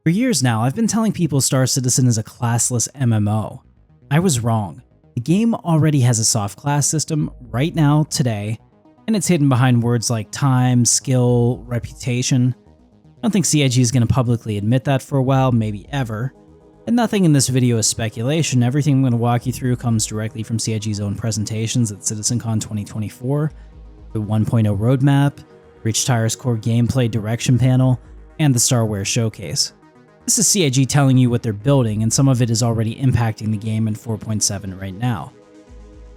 For years now, I've been telling people Star Citizen is a classless MMO. I was wrong. The game already has a soft class system right now, today, and it's hidden behind words like time, skill, reputation. I don't think CIG is going to publicly admit that for a while, maybe ever. And nothing in this video is speculation. Everything I'm going to walk you through comes directly from CIG's own presentations at CitizenCon 2024, the 1.0 roadmap, Rich Tire's core gameplay direction panel, and the StarWear showcase. This is CIG telling you what they're building, and some of it is already impacting the game in 4.7 right now.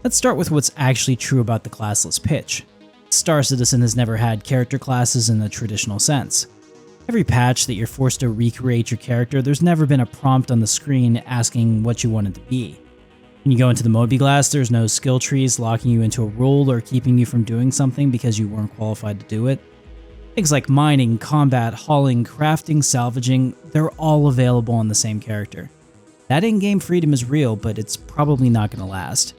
Let's start with what's actually true about the classless pitch. Star Citizen has never had character classes in the traditional sense. Every patch that you're forced to recreate your character, there's never been a prompt on the screen asking what you want it to be. When you go into the Moby Glass, there's no skill trees locking you into a role or keeping you from doing something because you weren't qualified to do it. Things like mining, combat, hauling, crafting, salvaging, they're all available on the same character. That in-game freedom is real, but it's probably not going to last.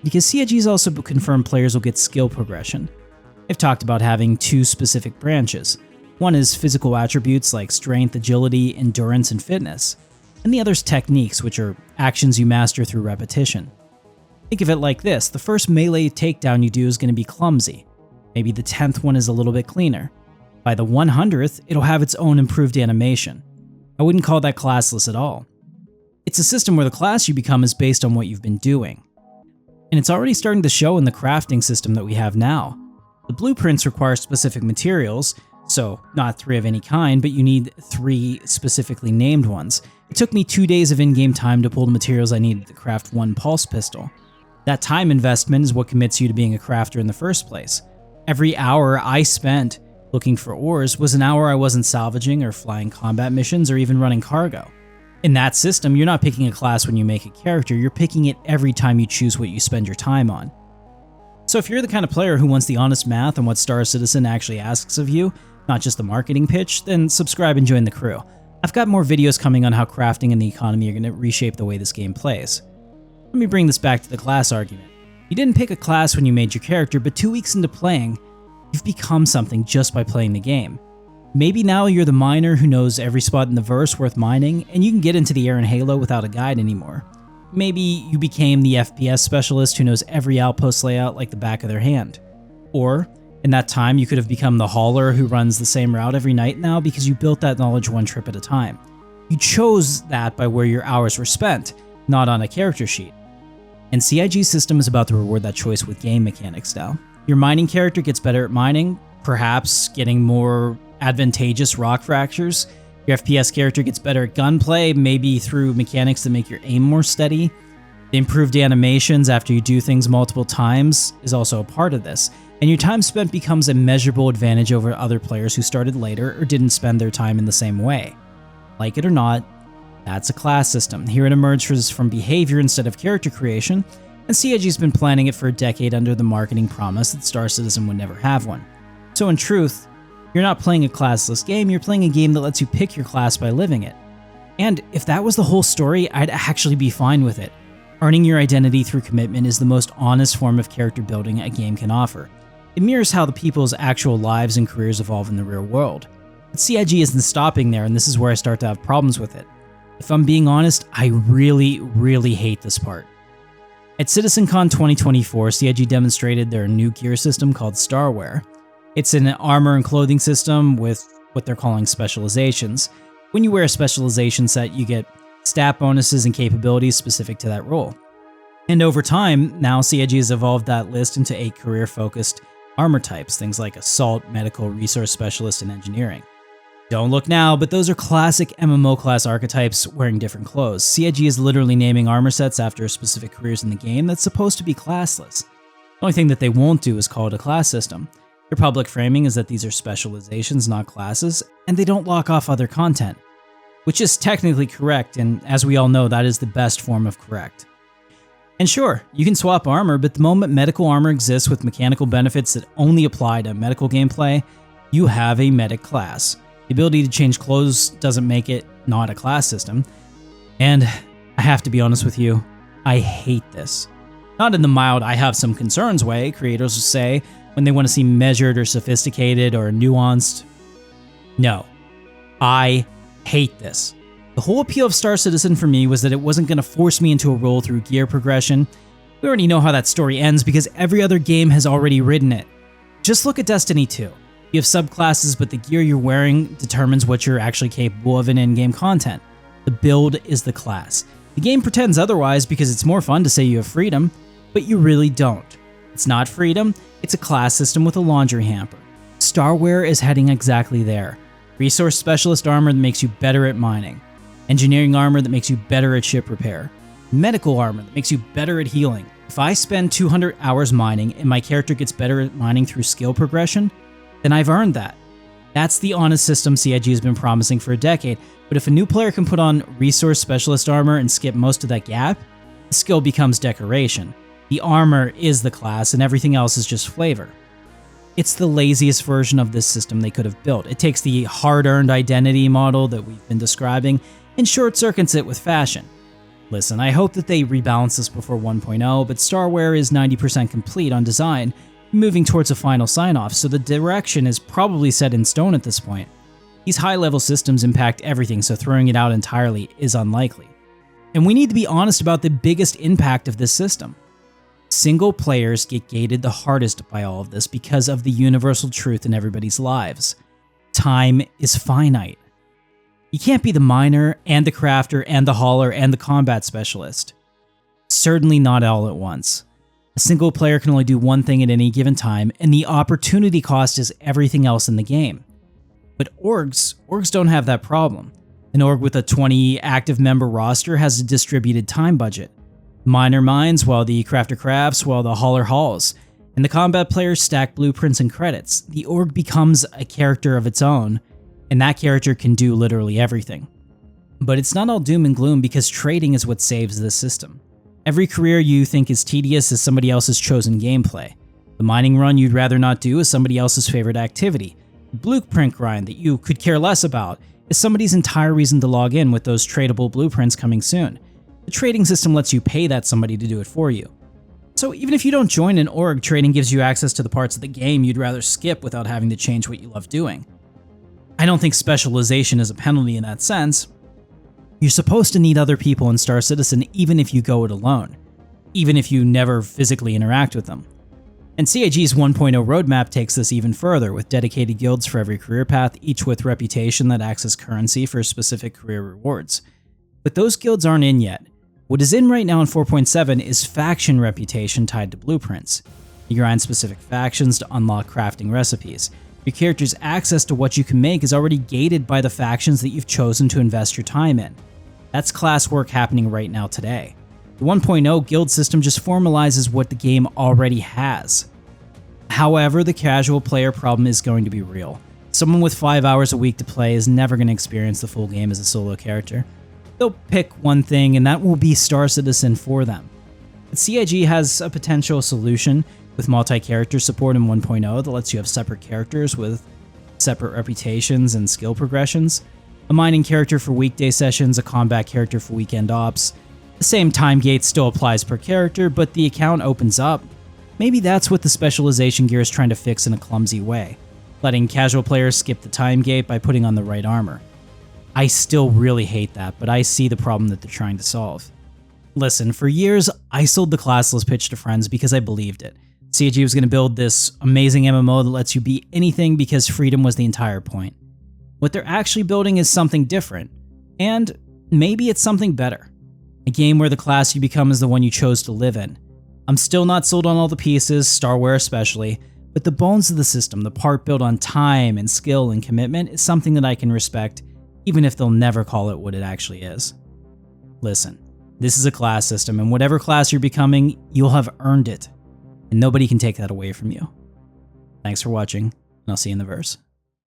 Because CIG's also confirmed players will get skill progression. They've talked about having two specific branches. One is physical attributes like strength, agility, endurance, and fitness. And the other's techniques, which are actions you master through repetition. Think of it like this: the first melee takedown you do is going to be clumsy. Maybe the 10th one is a little bit cleaner. By the 100th, it'll have its own improved animation. I wouldn't call that classless at all. It's a system where the class you become is based on what you've been doing. And it's already starting to show in the crafting system that we have now. The blueprints require specific materials, so not 3 of any kind, but you need 3 specifically named ones. It took me 2 days of in-game time to pull the materials I needed to craft 1 pulse pistol. That time investment is what commits you to being a crafter in the first place. Every hour I spent looking for ores was an hour I wasn't salvaging or flying combat missions or even running cargo. In that system, you're not picking a class when you make a character, you're picking it every time you choose what you spend your time on. So if you're the kind of player who wants the honest math on what Star Citizen actually asks of you, not just the marketing pitch, then subscribe and join the crew. I've got more videos coming on how crafting and the economy are going to reshape the way this game plays. Let me bring this back to the class argument. You didn't pick a class when you made your character, but 2 weeks into playing, you've become something just by playing the game. Maybe now you're the miner who knows every spot in the verse worth mining, and you can get into the air in Halo without a guide anymore. Maybe you became the FPS specialist who knows every outpost layout like the back of their hand. Or, in that time, you could have become the hauler who runs the same route every night now because you built that knowledge one trip at a time. You chose that by where your hours were spent, not on a character sheet. And CIG's system is about to reward that choice with game mechanics now. Your mining character gets better at mining, perhaps getting more advantageous rock fractures. Your FPS character gets better at gunplay, maybe through mechanics that make your aim more steady. The improved animations after you do things multiple times is also a part of this, and your time spent becomes a measurable advantage over other players who started later or didn't spend their time in the same way. Like it or not, that's a class system. Here it emerges from behavior instead of character creation, and CIG's been planning it for a decade under the marketing promise that Star Citizen would never have one. So in truth, you're not playing a classless game, you're playing a game that lets you pick your class by living it. And if that was the whole story, I'd actually be fine with it. Earning your identity through commitment is the most honest form of character building a game can offer. It mirrors how the people's actual lives and careers evolve in the real world. But CIG isn't stopping there, and this is where I start to have problems with it. If I'm being honest, I really hate this part. At CitizenCon 2024, CIG demonstrated their new gear system called StarWear. It's an armor and clothing system with what they're calling specializations. When you wear a specialization set, you get stat bonuses and capabilities specific to that role. And over time, now CIG has evolved that list into 8 career-focused armor types, things like assault, medical, resource specialist, and engineering. Don't look now, but those are classic MMO class archetypes wearing different clothes. CIG is literally naming armor sets after specific careers in the game that's supposed to be classless. The only thing that they won't do is call it a class system. Their public framing is that these are specializations, not classes, and they don't lock off other content. Which is technically correct, and as we all know, that is the best form of correct. And sure, you can swap armor, but the moment medical armor exists with mechanical benefits that only apply to medical gameplay, you have a medic class. The ability to change clothes doesn't make it not a class system. And I have to be honest with you, I hate this. Not in the mild, I have some concerns way creators will say when they want to seem measured or sophisticated or nuanced. No, I Hate this. The whole appeal of Star Citizen for me was that it wasn't going to force me into a role through gear progression. We already know how that story ends because every other game has already written it. Just look at Destiny 2. You have subclasses, but the gear you're wearing determines what you're actually capable of in in-game content. The build is the class. The game pretends otherwise because it's more fun to say you have freedom, but you really don't. It's not freedom, it's a class system with a laundry hamper. StarWear is heading exactly there. Resource specialist armor that makes you better at mining. Engineering armor that makes you better at ship repair. Medical armor that makes you better at healing. If I spend 200 hours mining and my character gets better at mining through skill progression, then I've earned that. That's the honest system CIG has been promising for a decade, but if a new player can put on resource specialist armor and skip most of that gap, the skill becomes decoration. The armor is the class and everything else is just flavor. It's the laziest version of this system they could have built. It takes the hard-earned identity model that we've been describing and short-circuits it with fashion. Listen, I hope that they rebalance this before 1.0, but StarWear is 90% complete on design, moving towards a final sign-off, so the direction is probably set in stone at this point. These high-level systems impact everything, so throwing it out entirely is unlikely. And we need to be honest about the biggest impact of this system. Single players get gated the hardest by all of this because of the universal truth in everybody's lives. Time is finite. You can't be the miner, and the crafter, and the hauler, and the combat specialist. Certainly not all at once. A single player can only do one thing at any given time, and the opportunity cost is everything else in the game. But orgs don't have that problem. An org with a 20 active member roster has a distributed time budget. Miner mines while the crafter crafts while the hauler hauls, and the combat players stack blueprints and credits. The org becomes a character of its own, and that character can do literally everything. But it's not all doom and gloom because trading is what saves this system. Every career you think is tedious is somebody else's chosen gameplay. The mining run you'd rather not do is somebody else's favorite activity. The blueprint grind that you could care less about is somebody's entire reason to log in with those tradable blueprints coming soon. The trading system lets you pay that somebody to do it for you. So even if you don't join an org, trading gives you access to the parts of the game you'd rather skip without having to change what you love doing. I don't think specialization is a penalty in that sense. You're supposed to need other people in Star Citizen even if you go it alone, even if you never physically interact with them. And CIG's 1.0 roadmap takes this even further, with dedicated guilds for every career path, each with reputation that acts as currency for specific career rewards. But those guilds aren't in yet. What is in right now in 4.7 is faction reputation tied to blueprints. You grind specific factions to unlock crafting recipes. Your character's access to what you can make is already gated by the factions that you've chosen to invest your time in. That's class work happening right now today. The 1.0 guild system just formalizes what the game already has. However, the casual player problem is going to be real. Someone with 5 hours a week to play is never going to experience the full game as a solo character. They'll pick one thing and that will be Star Citizen for them. But CIG has a potential solution with multi-character support in 1.0 that lets you have separate characters with separate reputations and skill progressions. A mining character for weekday sessions, a combat character for weekend ops. The same time gate still applies per character, but the account opens up. Maybe that's what the specialization gear is trying to fix in a clumsy way, letting casual players skip the time gate by putting on the right armor. I still really hate that, but I see the problem that they're trying to solve. Listen, for years, I sold the classless pitch to friends because I believed it. CIG was going to build this amazing MMO that lets you be anything because freedom was the entire point. What they're actually building is something different, and maybe it's something better. A game where the class you become is the one you chose to live in. I'm still not sold on all the pieces, StarWear especially, but the bones of the system, the part built on time and skill and commitment, is something that I can respect, even if they'll never call it what it actually is. Listen, this is a class system, and whatever class you're becoming, you'll have earned it. And nobody can take that away from you. Thanks for watching, and I'll see you in the verse.